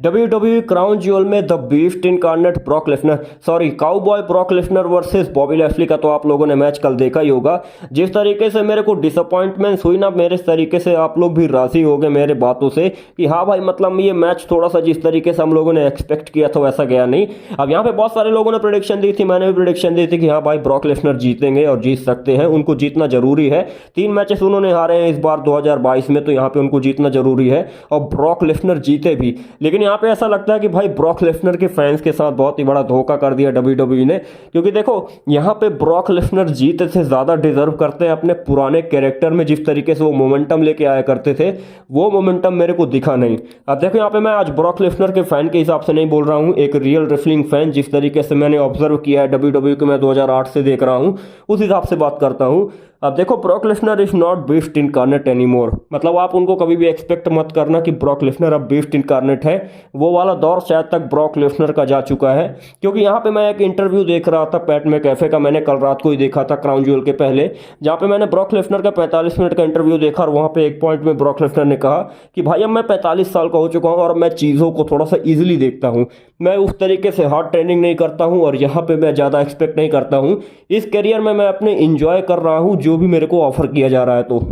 WWE crown jewel में the beast incarnate Brock Lesnar cowboy Brock Lesnar versus Bobby Lashley का तो आप लोगों ने मैच कल देखा ही होगा। जिस तरीके से मेरे को डिसअपॉइंटमेंट हुई ना, मेरे तरीके से आप लोग भी राजी हो गए मेरे बातों से कि हाँ भाई, मतलब ये मैच थोड़ा सा जिस तरीके से हम लोगों ने एक्सपेक्ट किया था वैसा गया नहीं। अब यहाँ पे बहुत सारे लोगों ने प्रेडिक्शन दी थी, मैंने भी प्रेडिक्शन दी थी कि हाँ भाई ब्रॉक लेसनर जीतेंगे और जीत सकते हैं, उनको जीतना जरूरी है। 3 मैचेस उन्होंने हारे हैं इस बार 2022 में, तो यहाँ पे उनको जीतना जरूरी है और ब्रॉक लेसनर जीते भी। लेकिन यहाँ पे ऐसा लगता है कि भाई ब्रॉक लेसनर के फैंस के साथ बहुत ही बड़ा धोखा कर दिया WWE ने, क्योंकि देखो यहाँ पे ब्रॉक लेसनर जीत से ज्यादा डिजर्व करते हैं अपने पुराने कैरेक्टर में। जिस तरीके से वो मोमेंटम लेके आया करते थे वो मोमेंटम मेरे को दिखा नहीं। अब देखो यहाँ पे मैं आज ब्रॉक लेसनर के फैन के हिसाब से नहीं बोल रहा हूँ, एक रियल रेसलिंग फैन जिस तरीके से मैंने ऑब्जर्व किया है WWE को, मैं 2008 से देख रहा हूँ, उस हिसाब से बात करता हूँ। अब देखो Brock Lesnar is not beast incarnate anymore, मतलब आप उनको कभी भी एक्सपेक्ट मत करना कि ब्रॉक लेसनर अब बीस्ट इनकार्नेट है। वो वाला दौर शायद तक ब्रॉक लेसनर का जा चुका है। क्योंकि यहाँ पे मैं एक इंटरव्यू देख रहा था पैट मैकैफे का, मैंने कल रात को ही देखा था क्राउन ज्यूल के पहले, जहाँ पे मैंने ब्रॉक लेसनर का 45 मिनट का इंटरव्यू देखा और वहाँ पे एक पॉइंट में ब्रॉक लेसनर ने कहा कि भाई अब मैं 45 साल का हो चुका हूँ और मैं चीज़ों को थोड़ा सा ईजिली देखता हूँ, मैं उस तरीके से हार्ड ट्रेनिंग नहीं करता हूँ और यहाँ पे मैं ज़्यादा एक्सपेक्ट नहीं करता हूँ। इस करियर में मैं अपने इंजॉय कर रहा हूँ जो भी मेरे को ऑफर किया जा रहा है। तो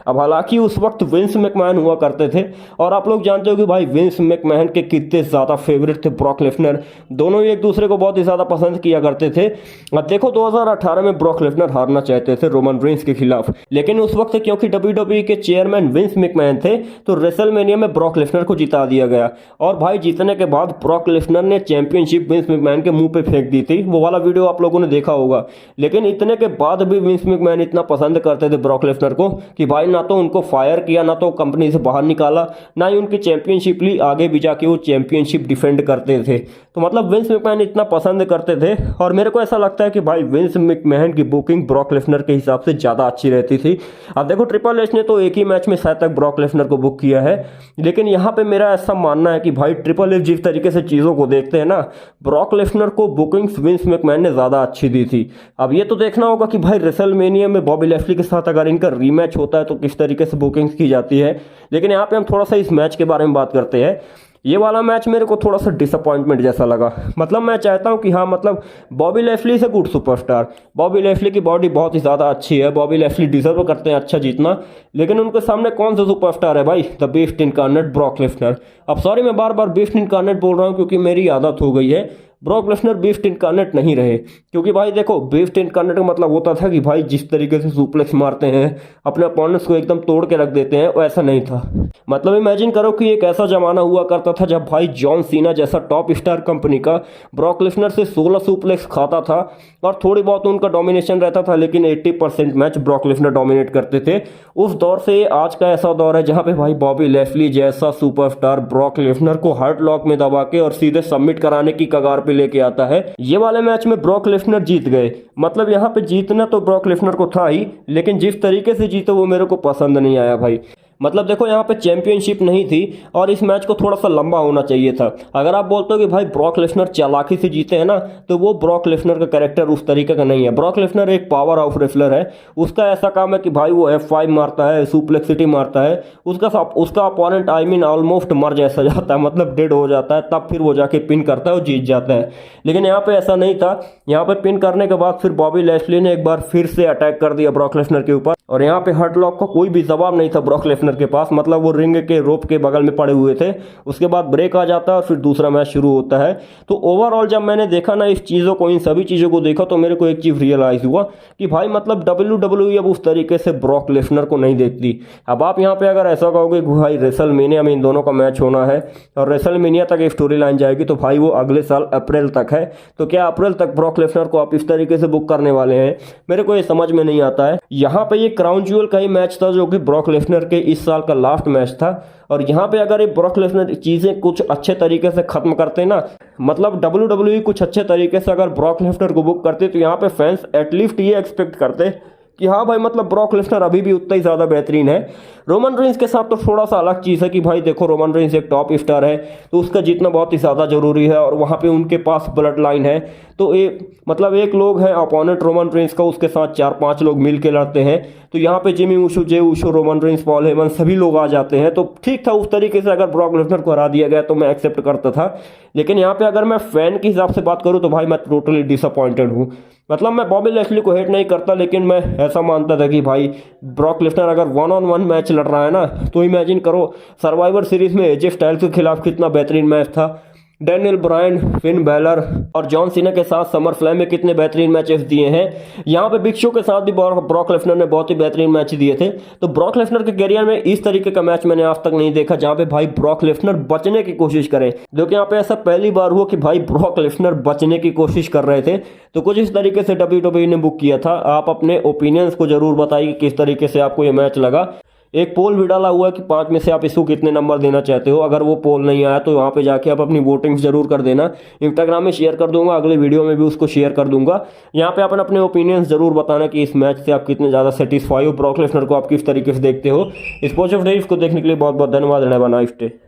अब हालांकि उस वक्त विंस मैकमैन हुआ करते थे और आप लोग जानते हो कि भाई विंस मैकमैन के कितने ज़्यादा फेवरेट थे ब्रॉक लेसनर, दोनों ही एक दूसरे को बहुत ही ज़्यादा पसंद किया करते थे। अब देखो 2018 में ब्रॉक लेसनर हारना चाहते थे रोमन रेंस के खिलाफ, लेकिन उस वक्त क्योंकि WWE के चेयरमैन विंस मैकमैन थे तो रेसलमेनिया में ब्रॉक लेसनर को जिता दिया गया। और भाई जीतने के बाद ब्रॉक लेसनर ने चैंपियनशिप विंस मैकमैन के मुंह पे फेंक दी थी, वो वाला वीडियो आप लोगों ने देखा होगा। लेकिन इतने के बाद भी विंस मैकमैन इतना पसंद करते थे ब्रॉक लेसनर को कि भाई ना तो उनको फायर किया, ना तो कंपनी से बाहर निकाला, ना ही उनकी चैंपियनशिप ली, आगे भी जाके वो चैंपियनशिप डिफेंड करते थे। तो मतलब विंस मैकमैन इतना पसंद करते थे और मेरे को ऐसा लगता है कि भाई विंस मैकमैन की बुकिंग ब्रॉक लेसनर के हिसाब से ज़्यादा अच्छी रहती थी। अब देखो ट्रिपल एच ने तो एक ही मैच में शायद तक ब्रॉक लेसनर को बुक किया है, लेकिन यहाँ पे मेरा ऐसा मानना है कि भाई ट्रिपल एच जिस तरीके से चीज़ों को देखते हैं ना, ब्रॉक लेसनर को बुकिंग्स विंस मैकमैन ने ज़्यादा अच्छी दी थी। अब ये तो देखना होगा कि भाई रेसलमेनिया में बॉबी लैशली के साथ अगर इनका रीमैच होता है तो किस तरीके से बुकिंग्स की जाती है। लेकिन यहाँ पे हम थोड़ा सा इस मैच के बारे में बात करते हैं। ये वाला मैच मेरे को थोड़ा सा डिसअपॉइंटमेंट जैसा लगा। मतलब मैं चाहता हूँ कि हाँ, मतलब बॉबी लैशली से गुड सुपरस्टार, बॉबी लैशली की बॉडी बहुत ही ज़्यादा अच्छी है, बॉबी लैशली डिजर्व करते हैं अच्छा जीतना, लेकिन उनके सामने कौन सा सुपरस्टार है भाई? The beast incarnate Brock Lesnar. अब सॉरी मैं बार बार बीस्ट इनकार्नेट बोल रहा हूँ क्योंकि मेरी आदत हो गई है, ब्रॉक लेसनर बीस्ट इनकार्नेट नहीं रहे। क्योंकि भाई देखो बीस्ट इनकार्नेट का मतलब होता था कि भाई जिस तरीके से सुप्लेक्स मारते हैं, अपने अपोनेंट्स को एकदम तोड़ के रख देते हैं, वैसा नहीं था। मतलब इमेजिन करो कि एक ऐसा जमाना हुआ करता था जब भाई जॉन सीना जैसा टॉप स्टार कंपनी का ब्रॉक लेसनर से 16 सुप्लेक्स खाता था और थोड़ी बहुत उनका डोमिनेशन रहता था, लेकिन 80% मैच ब्रॉक लेसनर डोमिनेट करते थे। उस दौर से आज का ऐसा दौर है जहां पे भाई बॉबी लैशली जैसा सुपरस्टार ब्रॉक लेसनर को हार्ड लॉक में दबा के और सीधे सबमिट कराने की कगार पे लेके आता है। ये वाले मैच में ब्रॉक लेसनर जीत गए, मतलब यहाँ पे जीतना तो ब्रॉक लेसनर को था ही, लेकिन जिस तरीके से जीते वो मेरे को पसंद नहीं आया भाई। मतलब देखो यहाँ पे चैंपियनशिप नहीं थी और इस मैच को थोड़ा सा लंबा होना चाहिए था। अगर आप बोलते हो कि भाई ब्रॉक लेसनर चालाकी से जीते हैं ना, तो वो ब्रॉक लेसनर का कैरेक्टर उस तरीके का नहीं है। ब्रॉक लेसनर एक पावर हाउस रेसलर है, उसका ऐसा काम है कि भाई वो F5 मारता है, सुप्लेक्सिटी मारता है, उसका अपोनेंट ऑलमोस्ट मर जैसा जाता है, मतलब डेड हो जाता है, तब फिर वो जाके पिन करता है और जीत जाता है। लेकिन यहाँ पे ऐसा नहीं था। यहाँ पे पिन करने के बाद फिर बॉबी लैशली ने एक बार फिर से अटैक कर दिया ब्रॉक लेसनर के ऊपर और यहाँ पे हर्ट लॉक का कोई भी जवाब नहीं था ब्रॉक लेसनर के पास, मतलब वो रिंग के रोप के बगल में पड़े हुए थे। उसके बाद ब्रेक आ जाता है और फिर दूसरा मैच शुरू होता है। तो ओवरऑल जब मैंने देखा ना इस चीज़ों को, इन सभी चीज़ों को देखा, तो मेरे को एक चीज़ रियलाइज हुआ कि भाई मतलब WWE अब उस तरीके से ब्रॉक लेसनर को नहीं देखती। अब आप यहाँ पे अगर ऐसा कहोगे कि भाई रेसलमेनिया में इन दोनों का मैच होना है और रेसलमेनिया तक एक स्टोरी लाइन जाएगी, तो भाई वो अगले साल अप्रैल तक है, तो क्या अप्रैल तक ब्रॉक लेसनर को आप इस तरीके से बुक करने वाले हैं? मेरे को ये समझ में नहीं आता है। यहाँ पे ये क्राउन ज्यूल का ही मैच था जो कि ब्रॉक लेसनर के इस साल का लास्ट मैच था, और यहाँ पे अगर ये ब्रॉक लेसनर चीज़ें कुछ अच्छे तरीके से खत्म करते ना, मतलब WWE कुछ अच्छे तरीके से अगर ब्रॉक लेसनर को बुक करते, तो यहाँ पे फैंस एटलीस्ट ये एक्सपेक्ट करते कि हाँ भाई मतलब ब्रॉक लेसनर अभी भी उतना ही ज़्यादा बेहतरीन है। रोमन रेंस के साथ तो थोड़ा सा अलग चीज़ है कि भाई देखो रोमन रेंस एक टॉप स्टार है तो उसका जीतना बहुत ही ज़्यादा ज़रूरी है, और वहाँ पे उनके पास ब्लड लाइन है। तो मतलब एक लोग है अपोनेंट रोमन रेंस का, उसके साथ 4-5 लोग मिल के लड़ते हैं। तो यहाँ पे जिमी ऊशो, जे ऊशो, रोमन रेंस, पॉल हेमन सभी लोग आ जाते हैं। तो ठीक था, उस तरीके से अगर ब्रॉक लेसनर को हरा दिया गया तो मैं एक्सेप्ट करता था। लेकिन यहाँ पे अगर मैं फैन के हिसाब से बात करूँ तो भाई मैं टोटली डिसअपॉइंटेड हूँ। मतलब मैं बॉबी लैशली को हेट नहीं करता, लेकिन मैं ऐसा मानता था कि भाई ब्रॉक लेसनर अगर 1-on-1 मैच लड़ रहा है ना, तो इमेजिन करो सर्वाइवर सीरीज में एजे स्टाइल्स के खिलाफ कितना बेहतरीन मैच था। डैनियल ब्रायन, फिन बैलर और जॉन सीना के साथ समर स्लैम में कितने बेहतरीन मैचेस दिए हैं। यहाँ पे बिग शो के साथ भी ब्रॉक लेसनर ने बहुत ही बेहतरीन मैच दिए थे। तो ब्रॉक लेसनर के करियर में इस तरीके का मैच मैंने आज तक नहीं देखा जहाँ पे भाई ब्रॉक लेसनर बचने की कोशिश करे। जो कि यहाँ पे ऐसा पहली बार हुआ कि भाई ब्रॉक लेसनर बचने की कोशिश कर रहे थे। तो कुछ इस तरीके से WWE ने बुक किया था। आप अपने ओपिनियंस को जरूर बताइए किस तरीके से आपको ये मैच लगा। एक पोल भी डाला हुआ है कि 5 में से आप इसको कितने नंबर देना चाहते हो। अगर वो पोल नहीं आया तो वहाँ पे जाके आप अपनी वोटिंग्स जरूर कर देना। इंस्टाग्राम में शेयर कर दूंगा, अगले वीडियो में भी उसको शेयर कर दूंगा। यहाँ पे अपन अपने ओपिनियंस जरूर बताना कि इस मैच से आप कितने ज़्यादा सेटिस्फाई हो, ब्रॉक लेसनर को आप किस तरीके से देखते हो। स्पोर्ट्स ऑफ डेज को देखने के लिए बहुत बहुत धन्यवाद। Have a nice day.